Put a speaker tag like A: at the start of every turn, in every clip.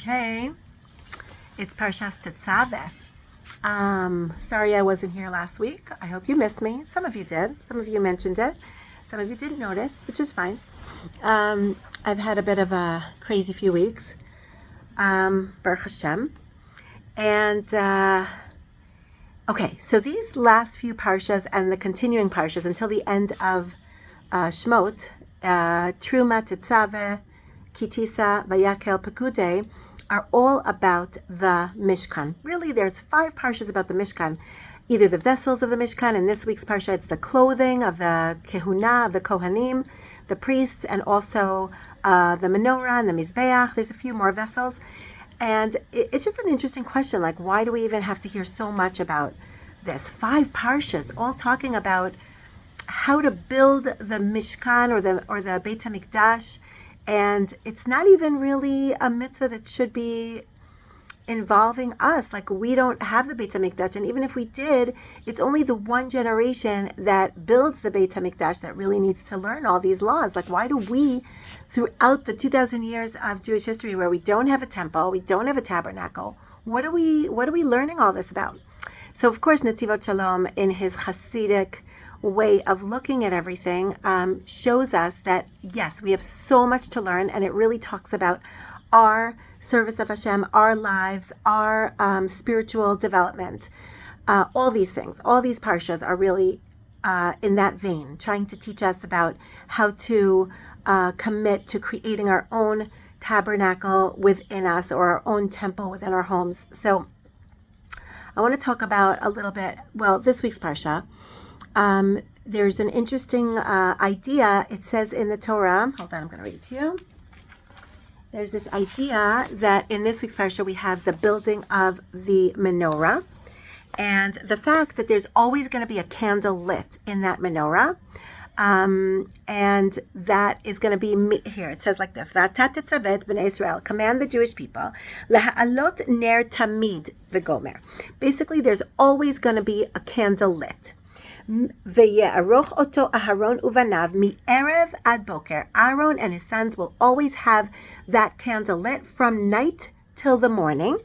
A: Okay, it's Parshas Tetzaveh. Sorry I wasn't here last week. I hope you missed me. Some of you did. Some of you mentioned it. Some of you didn't notice, which is fine. I've had a bit of a crazy few weeks. Baruch Hashem. And okay, so these last few parshas and the continuing parshas until the end of Shmot, Truma, Tetzaveh, Kitisa, Vayakel, Pekudei, are all about the Mishkan. Really, there's 5 parshas about the Mishkan. Either the vessels of the Mishkan, in this week's parsha, it's the clothing of the Kehuna, of the Kohanim, the priests, and also the menorah and the Mizbeach. There's a few more vessels. And it's just an interesting question, like, why do we even have to hear so much about this? 5 parshas, all talking about how to build the Mishkan or the Beit HaMikdash. And it's not even really a mitzvah that should be involving us. Like, we don't have the Beit HaMikdash, and even if we did, it's only the one generation that builds the Beit HaMikdash that really needs to learn all these laws. Like, why do we, throughout the 2,000 years of Jewish history where we don't have a temple, we don't have a tabernacle, what are we learning all this about? So, of course, Netivot Shalom, in his Hasidic way of looking at everything, shows us that, yes, we have so much to learn, and it really talks about our service of Hashem, our lives, our spiritual development. All these things, all these parshas are really in that vein, trying to teach us about how to commit to creating our own tabernacle within us, or our own temple within our homes. So I want to talk about a little bit, this week's parsha. There's an interesting idea. It says in the Torah, hold on, I'm going to read it to you. There's this idea that in this week's parsha we have the building of the menorah, and the fact that there's always going to be a candle lit in that menorah. And that is going to be here. It says like this: V'ata tetzavet b'nei Israel, command the Jewish people, laha'alot ner tamid v'gomer. Basically, there's always going to be a candle lit. Ve'ye'aroch oto Aharon uvanav mi'erev ad boker. Aaron and his sons will always have that candle lit from night till the morning.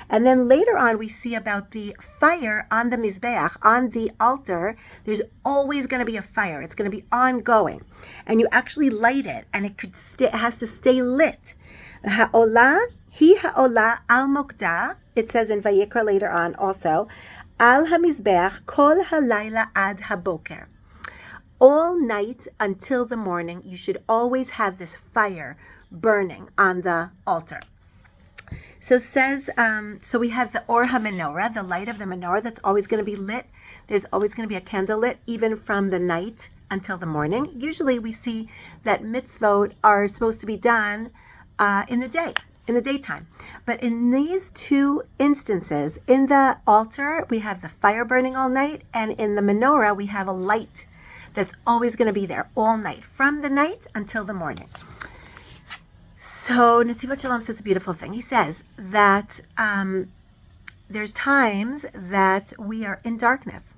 A: And then later on, we see about the fire on the Mizbeach, on the altar. There's always going to be a fire. It's going to be ongoing. And you actually light it, and it has to stay lit. Ha'olah, hi ha'olah al mokdah. It says in Vayikra later on also, al hamizbeach kol halayla ad haboker. All night until the morning, you should always have this fire burning on the altar. So says, so we have the Or HaMenorah, the light of the menorah that's always going to be lit. There's always going to be a candle lit, even from the night until the morning. Usually we see that mitzvot are supposed to be done in the daytime. But in these 2 instances, in the altar, we have the fire burning all night, and in the menorah, we have a light that's always going to be there all night, from the night until the morning. So Netivot Shalom says a beautiful thing. He says that there's times that we are in darkness.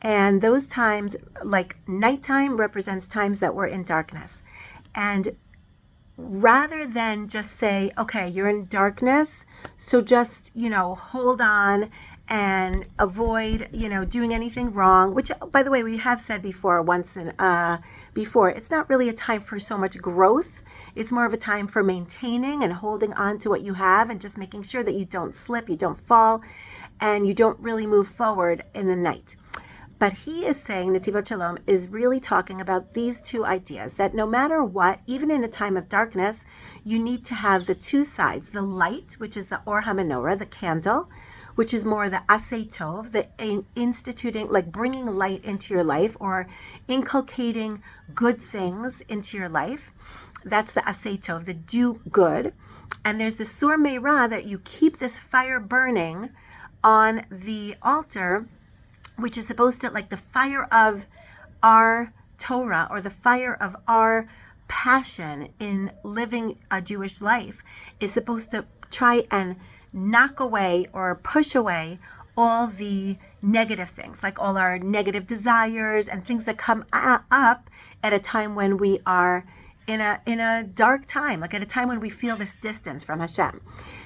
A: And those times, like nighttime, represents times that we're in darkness. And rather than just say, okay, you're in darkness, so just, hold on and avoid, doing anything wrong, which, by the way, we have said before, it's not really a time for so much growth. It's more of a time for maintaining and holding on to what you have, and just making sure that you don't slip, you don't fall, and you don't really move forward in the night. But he is saying, Netivot Shalom is really talking about these 2 ideas, that no matter what, even in a time of darkness, you need to have the 2 sides, the light, which is the Or HaMenorah, the candle, which is more the Aseh Tov, the instituting, like bringing light into your life, or inculcating good things into your life. That's the Aseh Tov, the do good. And there's the Sur Meirah, that you keep this fire burning on the altar, which is supposed to, like the fire of our Torah, or the fire of our passion in living a Jewish life, is supposed to try and knock away or push away all the negative things, like all our negative desires and things that come up at a time when we are in a dark time, like at a time when we feel this distance from Hashem.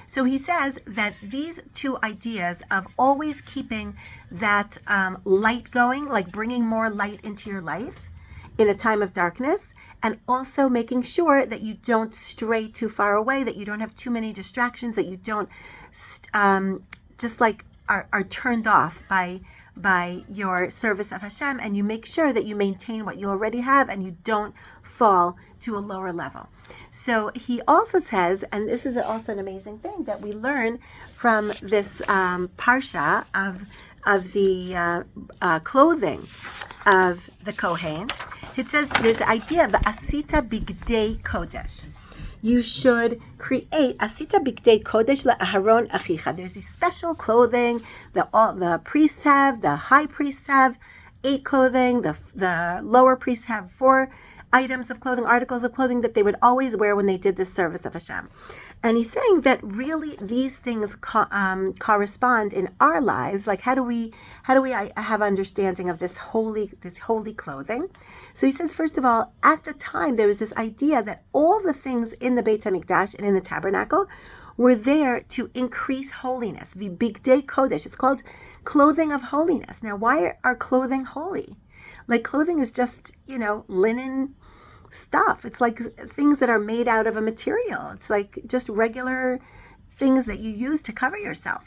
A: So he says that these two ideas of always keeping that light going, like bringing more light into your life in a time of darkness, and also making sure that you don't stray too far away, that you don't have too many distractions, that you don't just like are turned off by your service of Hashem, and you make sure that you maintain what you already have and you don't fall to a lower level. So he also says, and this is also an amazing thing that we learn from this parsha of the clothing of the Kohen. It says there's the idea of asita bigdei kodesh. You should create asita bigdei kodesh la'aharon achicha. There's these special clothing the priests have, the high priests have 8 clothing, the lower priests have 4 items of clothing, articles of clothing that they would always wear when they did this service of Hashem. And he's saying that really these things correspond in our lives. Like how do we have understanding of this holy clothing? So he says, first of all, at the time there was this idea that all the things in the Beit HaMikdash and in the tabernacle were there to increase holiness. Bigdei kodesh. It's called clothing of holiness. Now, why are clothing holy? Like clothing is just, linen stuff. It's like things that are made out of a material. It's like just regular things that you use to cover yourself.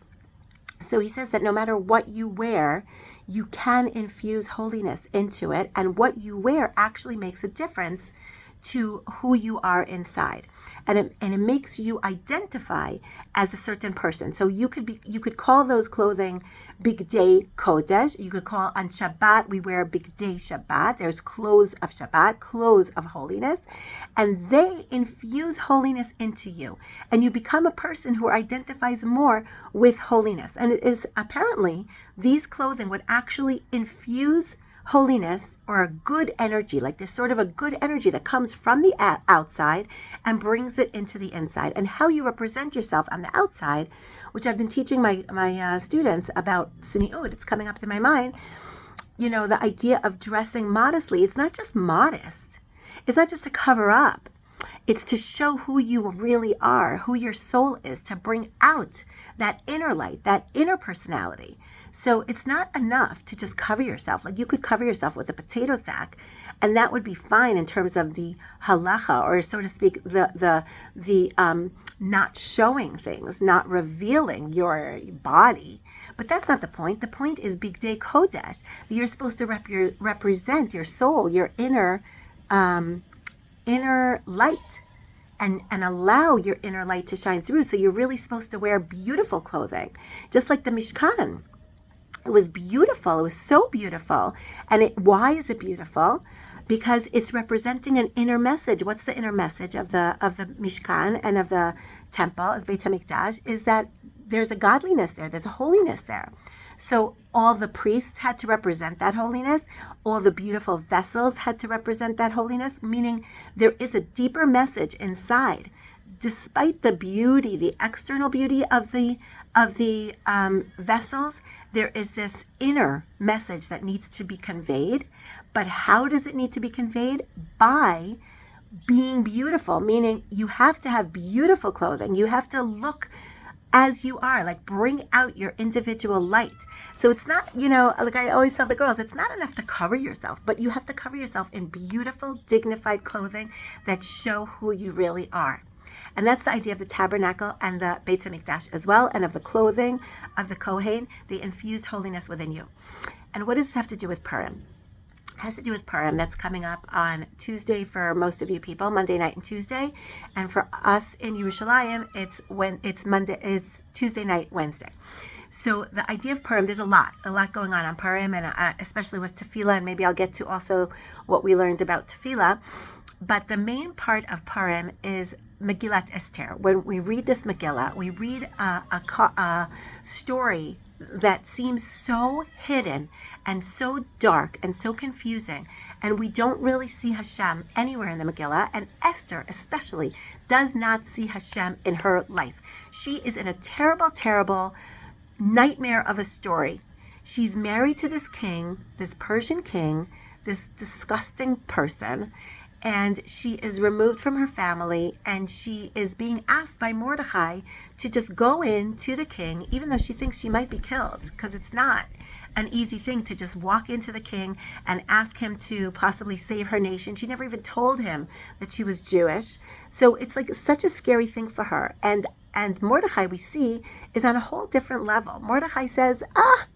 A: So he says that no matter what you wear, you can infuse holiness into it, and what you wear actually makes a difference to who you are inside, and it makes you identify as a certain person. So you could call those clothing bigdei kodesh. You could call on Shabbat we wear bigdei Shabbat. There's clothes of Shabbat, clothes of holiness, and they infuse holiness into you, and you become a person who identifies more with holiness. And it is apparently these clothing would actually infuse holiness, or a good energy, like this sort of a good energy that comes from the outside and brings it into the inside. And how you represent yourself on the outside, which I've been teaching my students about tzniut, it's coming up to my mind, the idea of dressing modestly. It's not just modest. It's not just to cover up. It's to show who you really are, who your soul is, to bring out that inner light, that inner personality. So it's not enough to just cover yourself. Like you could cover yourself with a potato sack, and that would be fine in terms of the halacha, or so to speak, the not showing things, not revealing your body. But that's not the point. The point is bigdei kodesh. You're supposed to represent your soul, your inner light, and allow your inner light to shine through. So you're really supposed to wear beautiful clothing, just like the Mishkan. It was beautiful. It was so beautiful. And why is it beautiful? Because it's representing an inner message. What's the inner message of the Mishkan and of the temple, as Beit HaMikdash, is that there's a godliness there. There's a holiness there. So all the priests had to represent that holiness. All the beautiful vessels had to represent that holiness, meaning there is a deeper message inside. Despite the beauty, the external beauty of the vessels, there is this inner message that needs to be conveyed. But how does it need to be conveyed? By being beautiful, meaning you have to have beautiful clothing. You have to look as you are, like bring out your individual light. So it's not, like I always tell the girls, it's not enough to cover yourself, but you have to cover yourself in beautiful, dignified clothing that show who you really are. And that's the idea of the tabernacle and the Beit HaMikdash as well, and of the clothing of the Kohen, the infused holiness within you. And what does this have to do with Purim? It has to do with Purim. That's coming up on Tuesday for most of you people, Monday night and Tuesday. And for us in Yerushalayim, it's Tuesday night, Wednesday. So the idea of Purim, there's a lot going on Purim, and especially with Tefillah, and maybe I'll get to also what we learned about Tefillah. But the main part of Purim is Megillat Esther. When we read this Megillah, we read a story that seems so hidden and so dark and so confusing, and we don't really see Hashem anywhere in the Megillah, and Esther especially does not see Hashem in her life. She is in a terrible, terrible nightmare of a story. She's married to this king, this Persian king, this disgusting person, and she is removed from her family, and she is being asked by Mordechai to just go in to the king, even though she thinks she might be killed, because it's not an easy thing to just walk into the king and ask him to possibly save her nation. She never even told him that she was Jewish. So it's like such a scary thing for her. And Mordechai, we see, is on a whole different level. Mordechai says,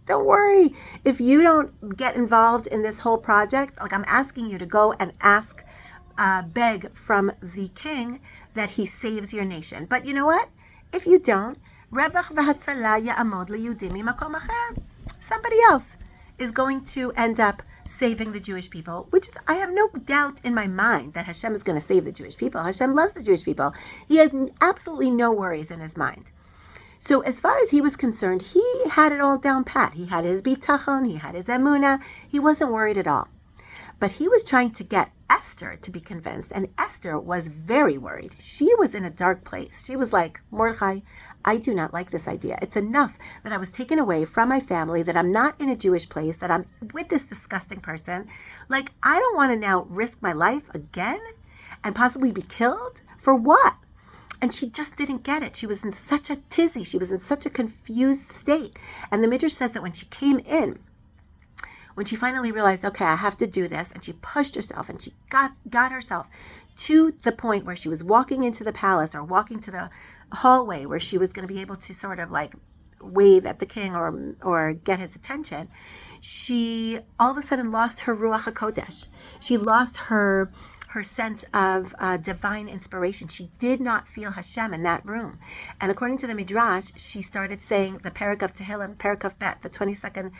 A: don't worry. If you don't get involved in this whole project, like I'm asking you to go and beg from the king that he saves your nation. But you know what? If you don't, somebody else is going to end up saving the Jewish people, which is, I have no doubt in my mind that Hashem is going to save the Jewish people. Hashem loves the Jewish people. He had absolutely no worries in his mind. So as far as he was concerned, he had it all down pat. He had his bitachon, he had his emunah. He wasn't worried at all. But he was trying to get Esther to be convinced, and Esther was very worried. She was in a dark place. She was like, Mordechai, I do not like this idea. It's enough that I was taken away from my family, that I'm not in a Jewish place, that I'm with this disgusting person. Like, I don't want to now risk my life again and possibly be killed. For what? And she just didn't get it. She was in such a tizzy. She was in such a confused state. And the Midrash says that when she came in, when she finally realized, okay, I have to do this, and she pushed herself, and she got herself to the point where she was walking into the palace, or walking to the hallway where she was going to be able to sort of like wave at the king or get his attention, she all of a sudden lost her Ruach HaKodesh. She lost her sense of divine inspiration. She did not feel Hashem in that room. And according to the Midrash, she started saying the Perek of Tehillim, Perek of Bet, the 22nd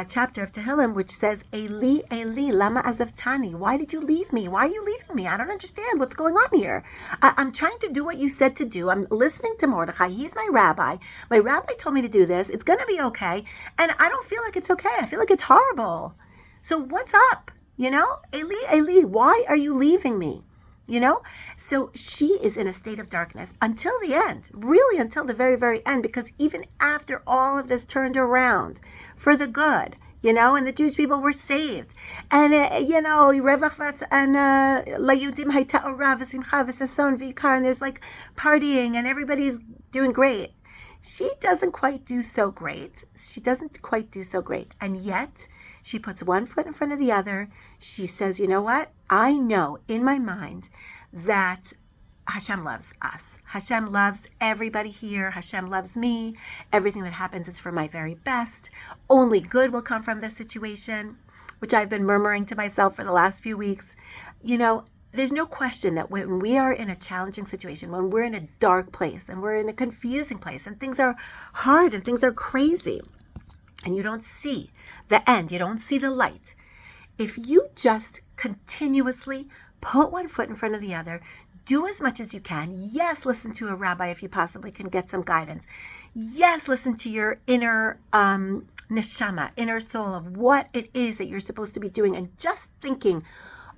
A: chapter of Tehillim, which says, Eli, Eli, lama azavtani? Why did you leave me? Why are you leaving me? I don't understand what's going on here. I'm trying to do what you said to do. I'm listening to Mordechai. He's my rabbi. My rabbi told me to do this. It's going to be okay. And I don't feel like it's okay. I feel like it's horrible. So what's up? You know, Eli, Eli, why are you leaving me? You know, so she is in a state of darkness until the end, really until the very, very end, because even after all of this turned around for the good, you know, and the Jewish people were saved, and you know, and layudim hayta ora v'simcha v'sason v'ikar, and there's like partying and everybody's doing great. She doesn't quite do so great. And yet she puts one foot in front of the other. She says, you know what? I know in my mind that Hashem loves us. Hashem loves everybody here. Hashem loves me. Everything that happens is for my very best. Only good will come from this situation, which I've been murmuring to myself for the last few weeks. You know, there's no question that when we are in a challenging situation, when we're in a dark place and we're in a confusing place and things are hard and things are crazy and you don't see the end, you don't see the light, if you just continuously put one foot in front of the other, do as much as you can. Yes, listen to a rabbi if you possibly can get some guidance. Yes, listen to your inner neshama, inner soul of what it is that you're supposed to be doing, and just thinking,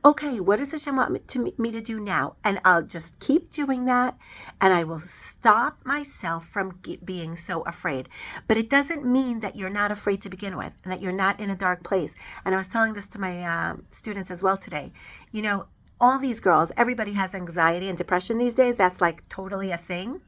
A: okay, what does Hashem want me to do now? And I'll just keep doing that, and I will stop myself from being so afraid. But it doesn't mean that you're not afraid to begin with, and that you're not in a dark place. And I was telling this to my students as well today. You know, all these girls, everybody has anxiety and depression these days. That's like totally a thing.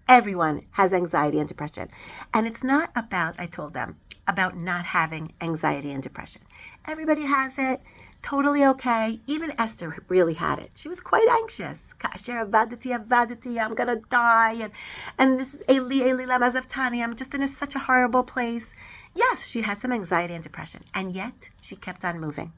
A: Everyone has anxiety and depression. And it's not about, I told them, about not having anxiety and depression. Everybody has it. Totally okay. Even Esther really had it. She was quite anxious. Kasher avadati, I'm gonna die, and this is Eli lama zavtani. I'm just in such a horrible place. Yes, she had some anxiety and depression, and yet she kept on moving.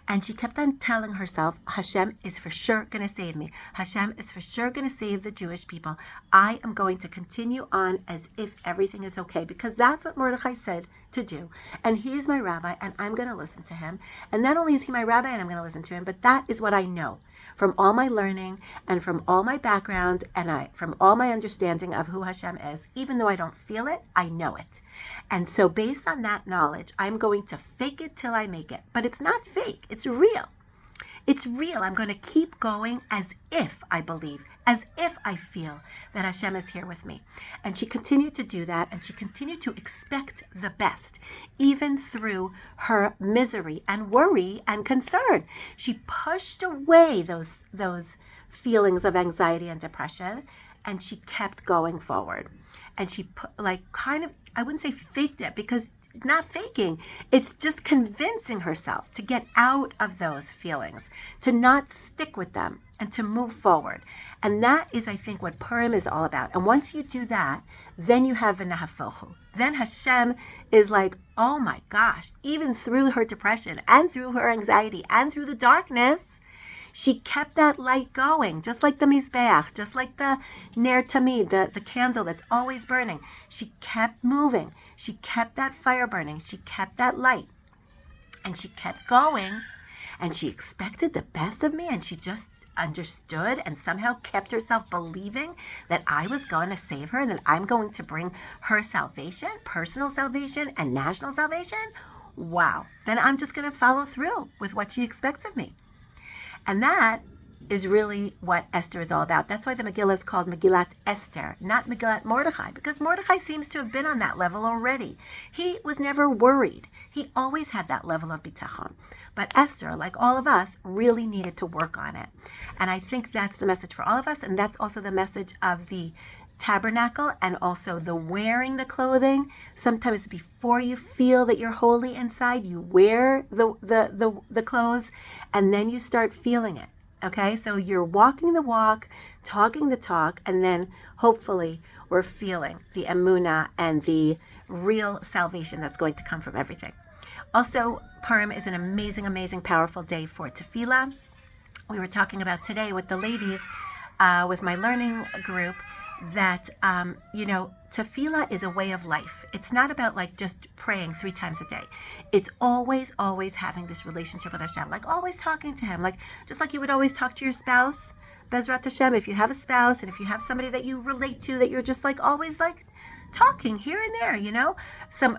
A: And she kept on telling herself, Hashem is for sure going to save me. Hashem is for sure going to save the Jewish people. I am going to continue on as if everything is okay, because that's what Mordechai said to do. And he is my rabbi, and I'm going to listen to him. And not only is he my rabbi and I'm going to listen to him, but that is what I know from all my learning and from all my background and from all my understanding of who Hashem is. Even though I don't feel it, I know it. And so based on that knowledge, I'm going to fake it till I make it. But it's not fake. It's real. It's real. I'm going to keep going as if I believe, as if I feel that Hashem is here with me. And she continued to do that, and she continued to expect the best, even through her misery and worry and concern. She pushed away those feelings of anxiety and depression, and she kept going forward. And she I wouldn't say faked it, because it's not faking. It's just convincing herself to get out of those feelings, to not stick with them, and to move forward. And that is, I think, what Purim is all about. And once you do that, then you have v'nahafochu. Then Hashem is like, oh my gosh, even through her depression and through her anxiety and through the darkness, she kept that light going, just like the Mizbeach, just like the Ner Tamid, the candle that's always burning. She kept moving. She kept that fire burning. She kept that light. And she kept going. And she expected the best of me. And she just understood and somehow kept herself believing that I was going to save her and that I'm going to bring her salvation, personal salvation and national salvation. Wow. Then I'm just going to follow through with what she expects of me. And that is really what Esther is all about. That's why the Megillah is called Megillat Esther, not Megillat Mordechai, because Mordechai seems to have been on that level already. He was never worried. He always had that level of bitachon. But Esther, like all of us, really needed to work on it. And I think that's the message for all of us, and that's also the message of the tabernacle, and also the wearing the clothing. Sometimes before you feel that you're holy inside, you wear the clothes, and then you start feeling it. Okay, so you're walking the walk, talking the talk, and then hopefully we're feeling the emunah and the real salvation that's going to come from everything. Also, Purim is an amazing, amazing, powerful day for tefillah. We were talking about today with the ladies, with my learning group, that, tefillah is a way of life. It's not about like just praying 3 times a day. It's always, always having this relationship with Hashem, like always talking to Him, like just like you would always talk to your spouse, Bezrat Hashem, if you have a spouse and if you have somebody that you relate to, that you're just like always like talking here and there,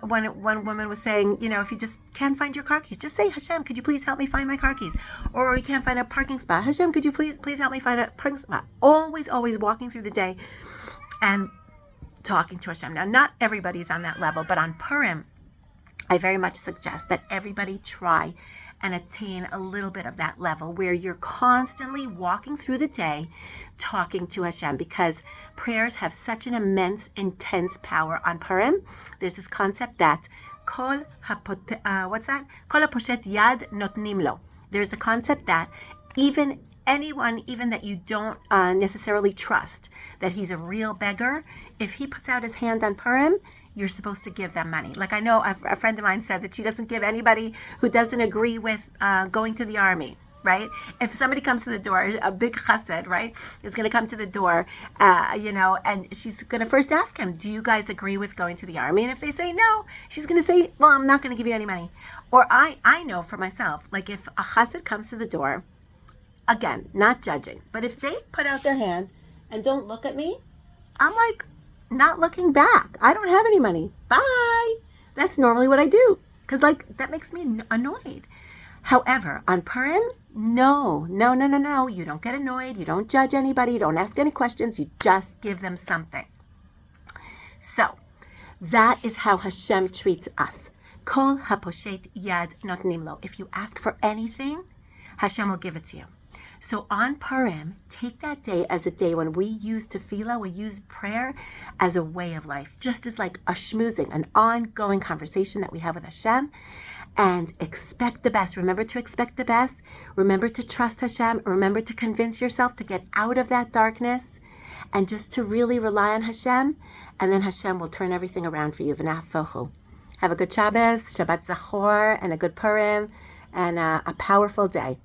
A: One woman was saying, if you just can't find your car keys, just say, Hashem, could you please help me find my car keys? Or you can't find a parking spot. Hashem, could you please help me find a parking spot? Always, always walking through the day and talking to Hashem. Now, not everybody's on that level, but on Purim, I very much suggest that everybody try and attain a little bit of that level where you're constantly walking through the day talking to Hashem, because prayers have such an immense, intense power on Purim. There's this concept that Kol haposhet yad notnim lo. There's the concept that anyone that you don't necessarily trust, that he's a real beggar, if he puts out his hand on Purim, you're supposed to give them money. Like I know a friend of mine said that she doesn't give anybody who doesn't agree with going to the army, right? If somebody comes to the door, a big chassid, right, is going to come to the door, and she's going to first ask him, do you guys agree with going to the army? And if they say no, she's going to say, well, I'm not going to give you any money. Or I know for myself, like if a chassid comes to the door, again, not judging, but if they put out their hand and don't look at me, I'm like, not looking back. I don't have any money. Bye. That's normally what I do, because that makes me annoyed. However, on Purim, no. You don't get annoyed. You don't judge anybody. You don't ask any questions. You just give them something. So that is how Hashem treats us. Kol haposhet yad notnim lo. If you ask for anything, Hashem will give it to you. So on Purim, take that day as a day when we use tefillah, we use prayer as a way of life, just as like a schmoozing, an ongoing conversation that we have with Hashem, and expect the best. Remember to expect the best. Remember to trust Hashem. Remember to convince yourself to get out of that darkness and just to really rely on Hashem, and then Hashem will turn everything around for you. V'nahafochu. Have a good Shabbos, Shabbat Zachor, and a good Purim, and a powerful day.